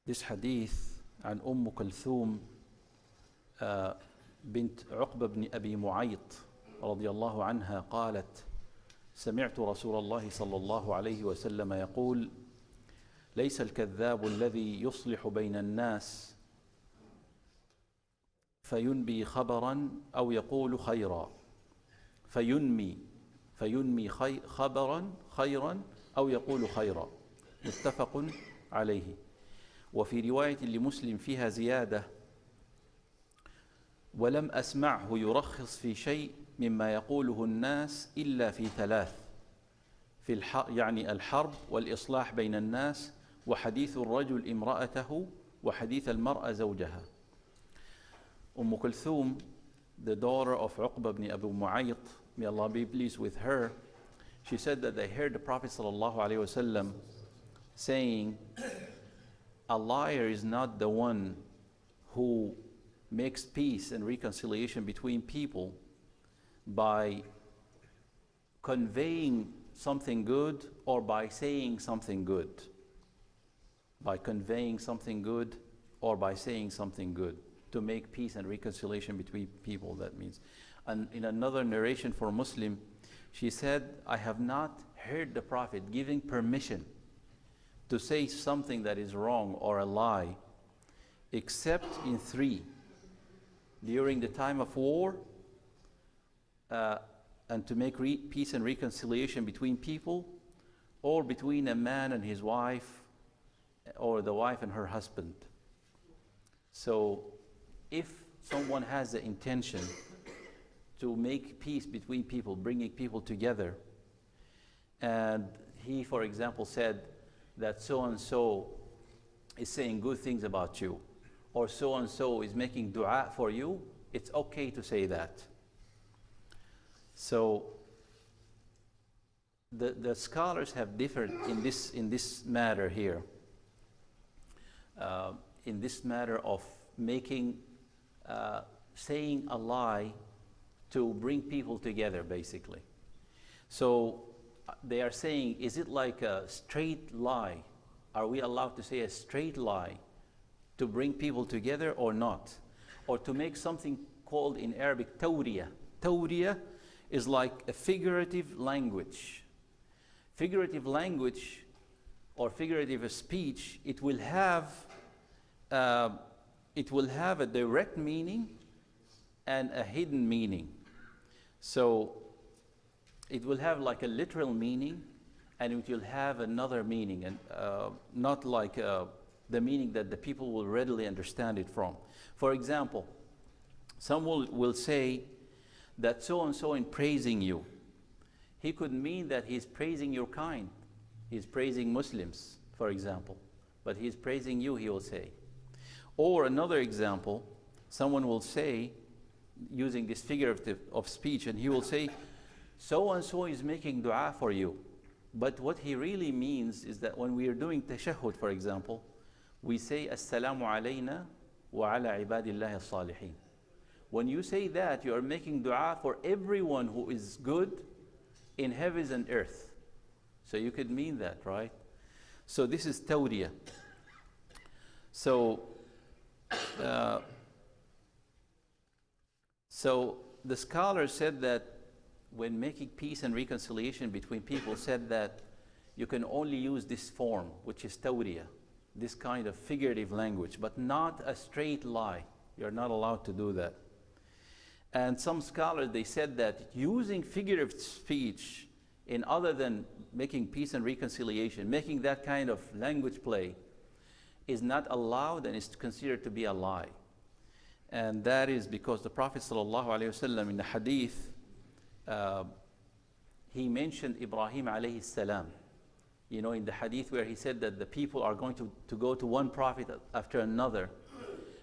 This hadith عن كلثوم بنت عقبة بن أبي معيط رضي الله عنها قالت: سمعت رسول الله صلى الله عليه وسلم يقول: ليس الكذاب الذي يصلح بين الناس فينبي خبرا أو يقول خيرا فينمي خبرا خيرا أو يقول خيرا. متفق عليه. وفي رواية لمسلم فيها زيادة: ولم أسمعه يرخص في شيء مما يقوله الناس إلا في ثلاث، يعني الحرب والإصلاح بين الناس وحديث الرجل امرأته وحديث المرأة زوجها. Kulthum, the daughter of Uqba ibn Abu Mu'ayt, may Allah be pleased with her, she said that they heard the Prophet ﷺ saying, a liar is not the one who makes peace and reconciliation between people by conveying something good or by saying something good. By conveying something good or by saying something good. To make peace and reconciliation between people, that means. And in another narration for Muslim, she said, I have not heard the Prophet giving permission to say something that is wrong or a lie, except in three: during the time of war, and to make peace and reconciliation between people, or between a man and his wife, or the wife and her husband. So if someone has the intention to make peace between people, bringing people together, and he, for example, said that so-and-so is saying good things about you, or so-and-so is making dua for you, it's okay to say that. So the scholars have differed in this matter here, in this matter of making saying a lie to bring people together, basically. So they are saying, is it like a straight lie? Are we allowed to say a straight lie to bring people together or not? Or to make something called in Arabic tawriya. Tawriya is like a figurative language. Figurative language or figurative speech, it will have a direct meaning and a hidden meaning. So it will have like a literal meaning, and it will have another meaning, and not like the meaning that the people will readily understand it from. For example, someone will say that so-and-so in praising you, he could mean that he's praising your kind. He's praising Muslims, for example. But he's praising you, he will say. Or another example, someone will say, using this figure of speech, and he will say, so-and-so is making dua for you. But what he really means is that when we are doing tashahhud, for example, we say, Assalamu alayna wa ala ibadillahi as-salihin. When you say that, you are making dua for everyone who is good in heavens and earth. So you could mean that, right? So this is tawriya. So the scholars said that when making peace and reconciliation between people, said that you can only use this form, which is tawriya, this kind of figurative language, but not a straight lie. You're not allowed to do that. And some scholars, they said that using figurative speech in other than making peace and reconciliation, making that kind of language play, is not allowed and is considered to be a lie. And that is because the Prophet ﷺ in the hadith, he mentioned Ibrahim alayhi salam. You know, in the hadith where he said that the people are going to go to one prophet after another,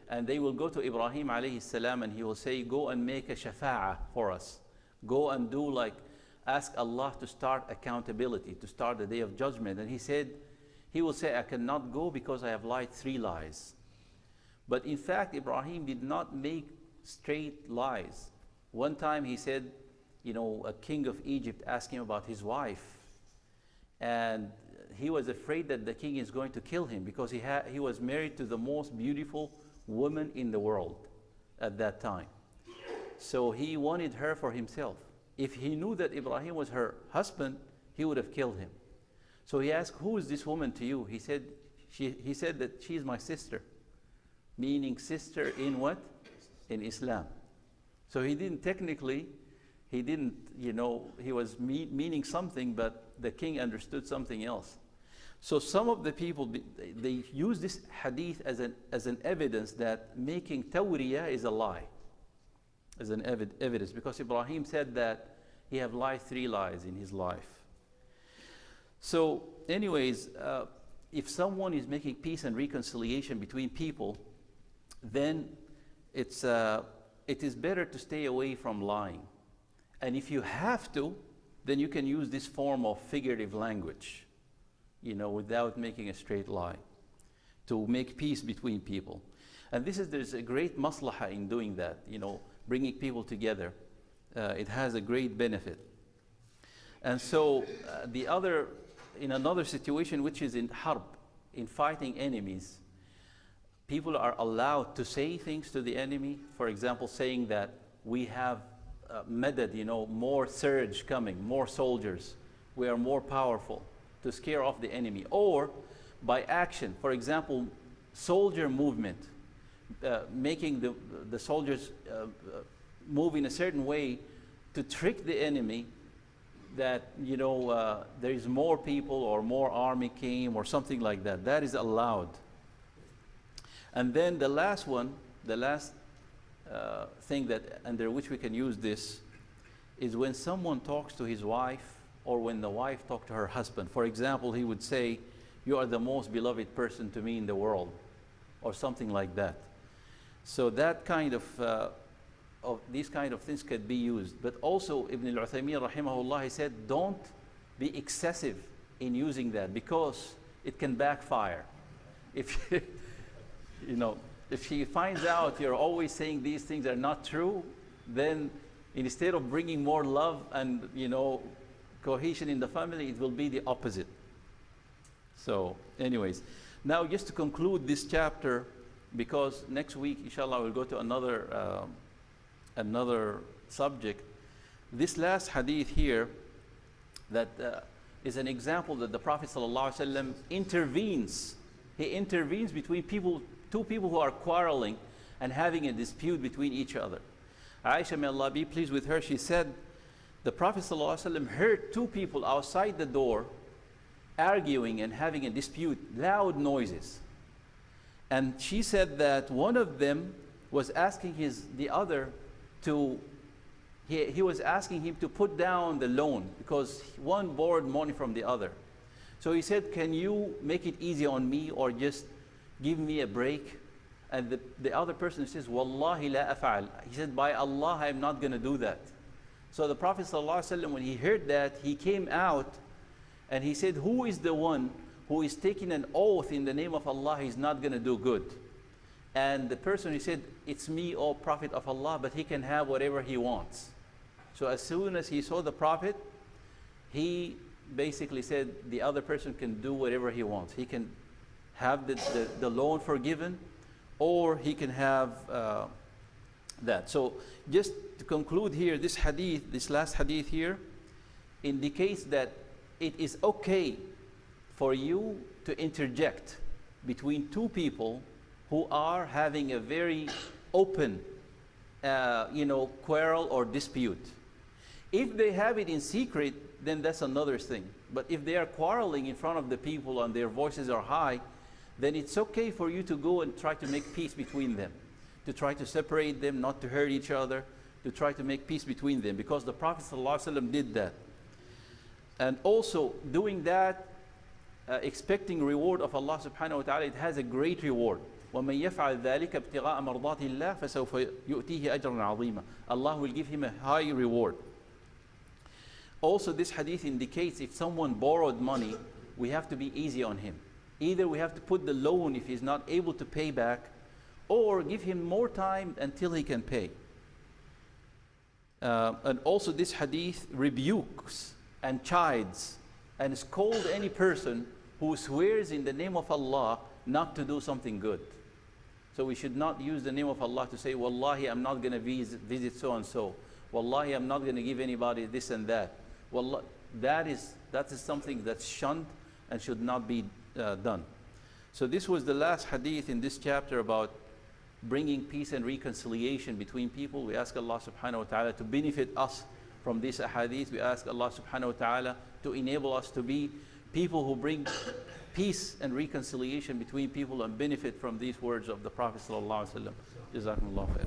and they will go to Ibrahim alayhi salam, and he will say, go and make a shafa'ah for us. Go and do like, ask Allah to start accountability, to start the day of judgment. And he will say, I cannot go because I have lied 3 lies. But in fact, Ibrahim did not make straight lies. One time he said, you know, a king of Egypt asked him about his wife. And he was afraid that the king is going to kill him because he was married to the most beautiful woman in the world at that time. So he wanted her for himself. If he knew that Ibrahim was her husband, he would have killed him. So he asked, who is this woman to you? He said that she is my sister, meaning sister in what? In Islam. So he didn't technically, he was meaning something, but the king understood something else. So some of the people, they use this hadith as an evidence that making tawriyah is a lie, as an evidence, because Ibrahim said that he have lied 3 lies in his life. So anyways, if someone is making peace and reconciliation between people, then it is better to stay away from lying. And if you have to, then you can use this form of figurative language, without making a straight lie, to make peace between people. And there's a great maslahah in doing that, bringing people together. It has a great benefit. And so in another situation, which is in harb, in fighting enemies, people are allowed to say things to the enemy. For example, saying that we have madad, more surge coming, more soldiers. We are more powerful, to scare off the enemy. Or by action, for example, soldier movement, making the soldiers move in a certain way to trick the enemy that there is more people or more army came or something like that. That is allowed. And then the last thing that under which we can use this is when someone talks to his wife, or when the wife talks to her husband. For example, he would say, "You are the most beloved person to me in the world," or something like that. So that kind of these kind of things could be used. But also Ibn al-Uthaymeen rahimahullah, he said, don't be excessive in using that, because it can backfire. If if she finds out you're always saying these things are not true, then instead of bringing more love and cohesion in the family, it will be the opposite. So anyways, now just to conclude this chapter, because next week inshallah we'll go to another subject. This last hadith here, that is an example that the Prophet ﷺ intervenes. He intervenes between two people who are quarreling and having a dispute between each other. Aisha, may Allah be pleased with her, she said, the Prophet ﷺ heard 2 people outside the door arguing and having a dispute, loud noises. And she said that one of them was asking the other to, he was asking him to put down the loan, because one borrowed money from the other. So he said, "Can you make it easy on me, or just give me a break?" And the other person says, "Wallahi la af'al." He said, "By Allah, I'm not going to do that." So the Prophet ﷺ, when he heard that, he came out and he said, "Who is the one who is taking an oath in the name of Allah he's not going to do good?" And the person, he said, "It's me, O Prophet of Allah, but he can have whatever he wants." So as soon as he saw the Prophet, he basically said the other person can do whatever he wants. He can have the loan forgiven, or he can have that. So just to conclude here, this hadith, this last hadith here, indicates that it is okay for you to interject between 2 people who are having a very open quarrel or dispute. If they have it in secret, then that's another thing. But if they are quarreling in front of the people and their voices are high, then it's okay for you to go and try to make peace between them, to try to separate them, not to hurt each other, to try to make peace between them, because the Prophet ﷺ did that. And also doing that, expecting reward of Allah subhanahu wa ta'ala, it has a great reward. وَمَنْ يَفْعَلْ ذَلِكَ ابْتِغَاءَ مَرْضَاتِ اللَّهِ فَسَوْفَ يُؤْتِيهِ أَجْرًا عَظِيمًا. Allah will give him a high reward. Also, this hadith indicates if someone borrowed money, we have to be easy on him. Either we have to put the loan if he's not able to pay back, or give him more time until he can pay. And also this hadith rebukes and chides and scolds any person who swears in the name of Allah not to do something good. So we should not use the name of Allah to say, Wallahi, I'm not going to visit so and so. Wallahi, I'm not going to give anybody this and that. Wallah, that is something that's shunned and should not be done. So this was the last hadith in this chapter about bringing peace and reconciliation between people. We ask Allah subhanahu wa ta'ala to benefit us from this hadith. We ask Allah subhanahu wa ta'ala to enable us to be people who bring peace and reconciliation between people and benefit from these words of the Prophet sallallahu alaihi wasallam. Jazakumullah khair.